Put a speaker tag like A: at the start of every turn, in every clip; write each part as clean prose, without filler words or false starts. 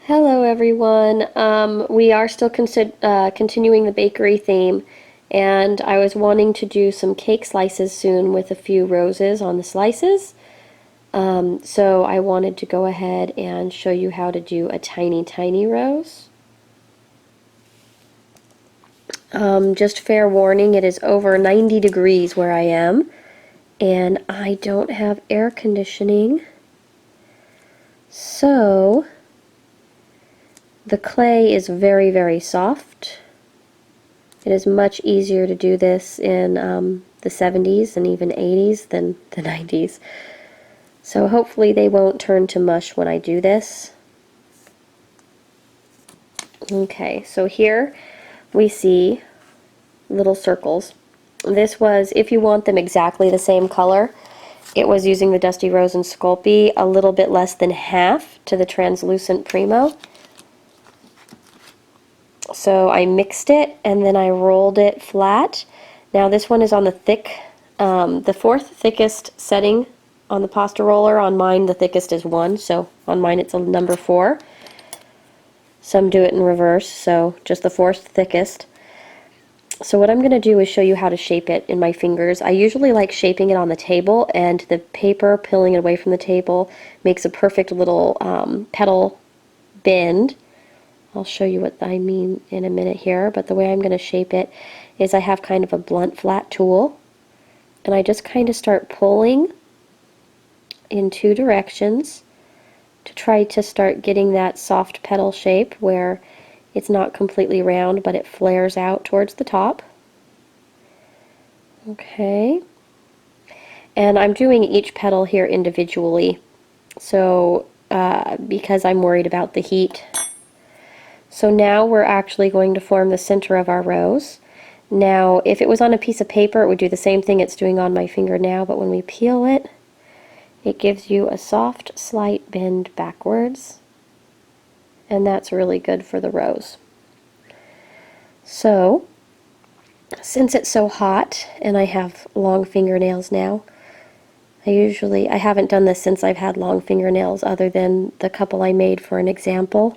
A: Hello everyone. We are still continuing the bakery theme, and I was wanting to do some cake slices soon with a few roses on the slices. So I wanted to go ahead and show you how to do a tiny rose. Just fair warning, it is over 90 degrees where I am, and I don't have air conditioning. So the clay is very soft. It is much easier to do this in the 70s and even 80s than the 90s. So hopefully they won't turn to mush when I do this. Okay, so here we see little circles. This was, if you want them exactly the same color, it was using the Dusty Rose and Sculpey, a little bit less than half to the translucent Primo. So I mixed it and then I rolled it flat. Now this one is on the fourth thickest setting on the pasta roller. On mine the thickest is 1, so on mine it's a number 4. Some do it in reverse, so just the fourth thickest. So what I'm going to do is show you how to shape it in my fingers. I usually like shaping it on the table, and the paper peeling it away from the table makes a perfect little petal bend. I'll show you what I mean in a minute here, but the way I'm going to shape it is I have kind of a blunt flat tool, and I just kind of start pulling in 2 directions to try to start getting that soft petal shape where it's not completely round but it flares out towards the top. Okay, and I'm doing each petal here individually, so because I'm worried about the heat. So now we're actually going to form the center of our rose. Now, if it was on a piece of paper, it would do the same thing it's doing on my finger now, but when we peel it, it gives you a soft, slight bend backwards, and that's really good for the rose. So, since it's so hot, and I have long fingernails now, I haven't done this since I've had long fingernails other than the couple I made for an example.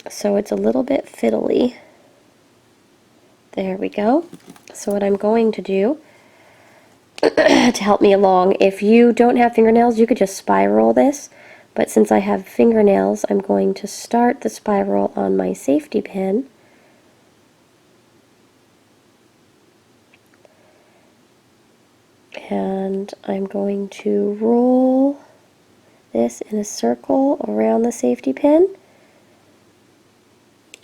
A: So it's a little bit fiddly. There we go. So what I'm going to do to help me along, if you don't have fingernails, you could just spiral this, but since I have fingernails, I'm going to start the spiral on my safety pin. And I'm going to roll this in a circle around the safety pin.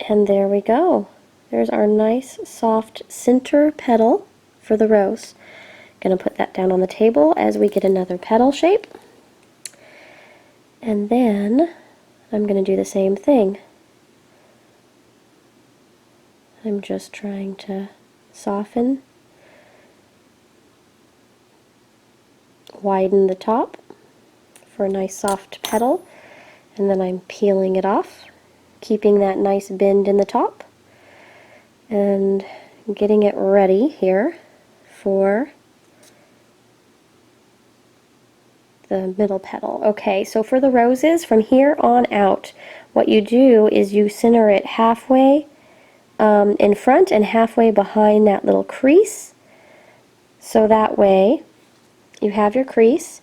A: And there we go. There's our nice soft center petal for the rose. Going to put that down on the table as we get another petal shape. And then I'm going to do the same thing. I'm just trying to soften, widen the top for a nice soft petal, and then I'm peeling it off, keeping that nice bend in the top, and getting it ready here for the middle petal. Okay, so for the roses, from here on out, what you do is you center it halfway in front and halfway behind that little crease. So that way you have your crease,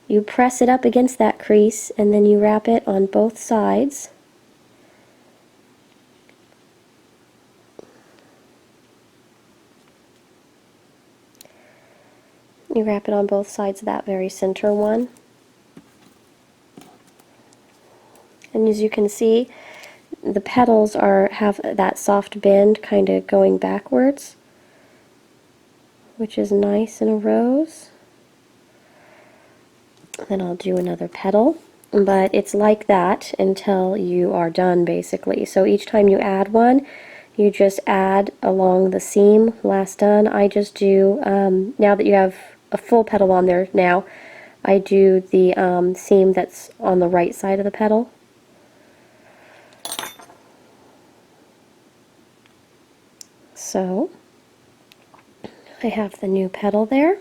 A: you press it up against that crease, and then you wrap it on both sides. You wrap it on both sides of that very center one. And as you can see, the petals have that soft bend kind of going backwards, which is nice in a rose. Then I'll do another petal, but it's like that until you are done basically. So each time you add one, you just add along the seam. Last done, I just do, now that you have a full petal on there now, I do the seam that's on the right side of the petal. So I have the new petal there,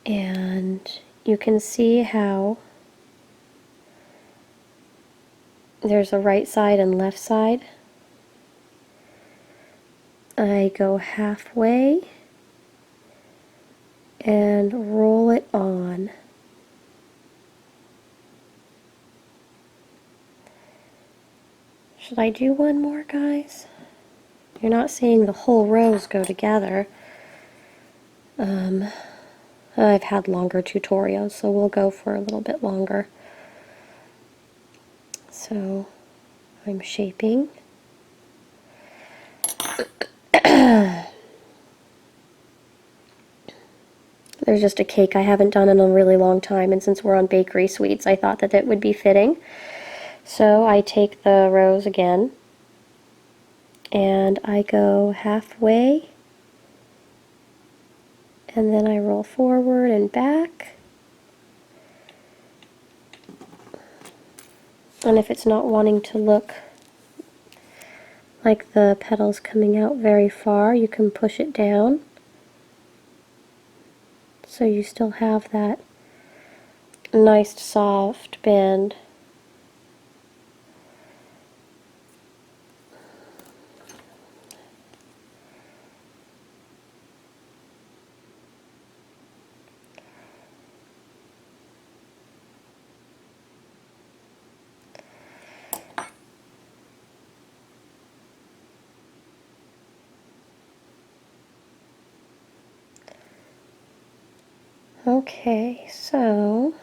A: and you can see how there's a right side and left side. I go halfway and roll it on. Should I do one more, guys? You're not seeing the whole rows go together. I've had longer tutorials, so we'll go for a little bit longer. So I'm shaping. There's just a cake I haven't done in a really long time, and since we're on bakery sweets, I thought that it would be fitting. So I take the rose again, and I go halfway, and then I roll forward and back. And if it's not wanting to look like the petal's coming out very far, you can push it down, so you still have that nice soft bend. Okay, so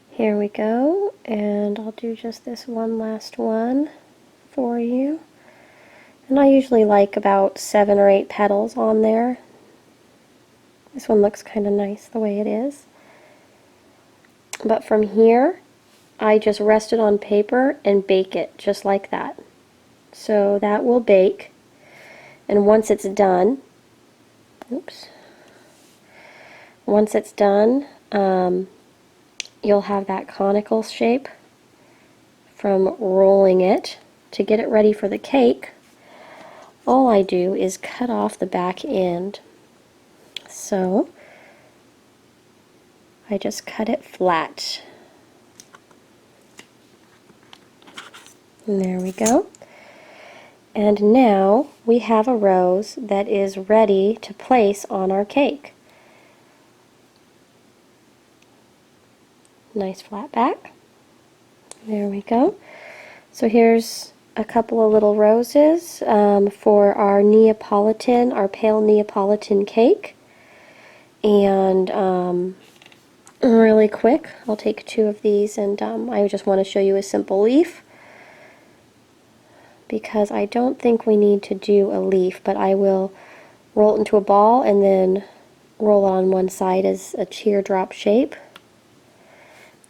A: here we go, and I'll do just this one last one for you. And I usually like about 7 or 8 petals on there. This one looks kind of nice the way it is. But from here, I just rest it on paper and bake it just like that. So that will bake. And once it's done, once it's done, you'll have that conical shape from rolling it. To get it ready for the cake, all I do is cut off the back end. So I just cut it flat. And there we go. And now we have a rose that is ready to place on our cake. Nice flat back. There we go. So here's a couple of little roses for our Neapolitan, our pale Neapolitan cake. And really quick, I'll take 2 of these, and I just want to show you a simple leaf, because I don't think we need to do a leaf, but I will roll it into a ball and then roll it on one side as a teardrop shape.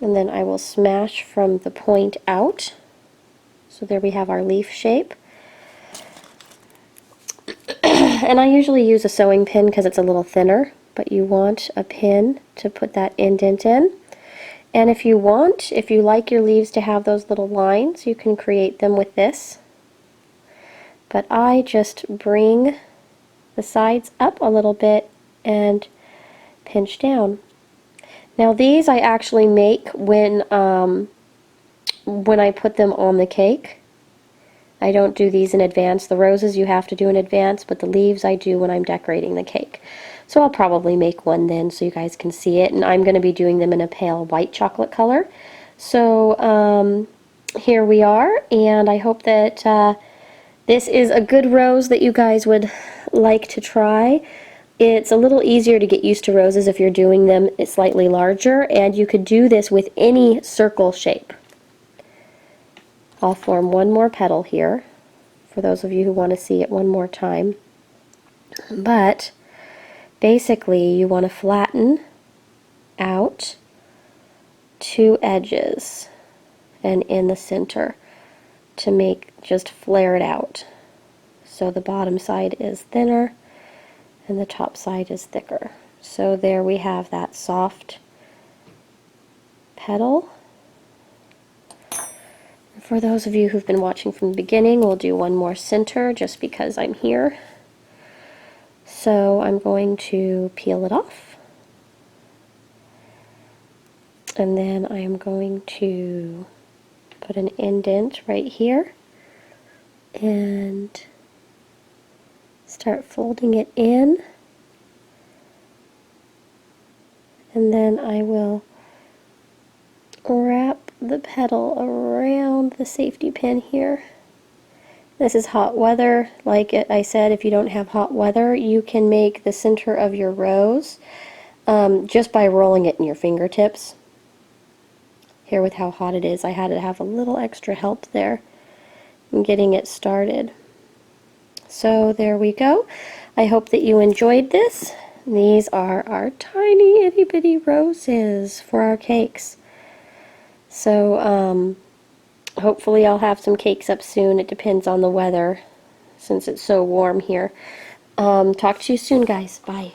A: And then I will smash from the point out. So there we have our leaf shape. And I usually use a sewing pin because it's a little thinner, but you want a pin to put that indent in. And if you want, if you like your leaves to have those little lines, you can create them with this. But I just bring the sides up a little bit and pinch down. Now these I actually make when I put them on the cake. I don't do these in advance. The roses you have to do in advance, but the leaves I do when I'm decorating the cake. So I'll probably make one then so you guys can see it. And I'm going to be doing them in a pale white chocolate color. So here we are, and I hope that this is a good rose that you guys would like to try. It's a little easier to get used to roses if you're doing them slightly larger, and you could do this with any circle shape. I'll form one more petal here for those of you who want to see it one more time. But basically you want to flatten out 2 edges and in the center to make just flare it out. So the bottom side is thinner and the top side is thicker. So there we have that soft petal. For those of you who've been watching from the beginning, we'll do one more center just because I'm here. So I'm going to peel it off. And then I am going to put an indent right here and start folding it in. And then I will wrap the petal around the safety pin here. This is hot weather. Like I said, if you don't have hot weather, you can make the center of your rose just by rolling it in your fingertips. Here with how hot it is, I had to have a little extra help there in getting it started. So there we go. I hope that you enjoyed this. These are our tiny itty bitty roses for our cakes. So hopefully I'll have some cakes up soon. It depends on the weather since it's so warm here. Talk to you soon, guys. Bye.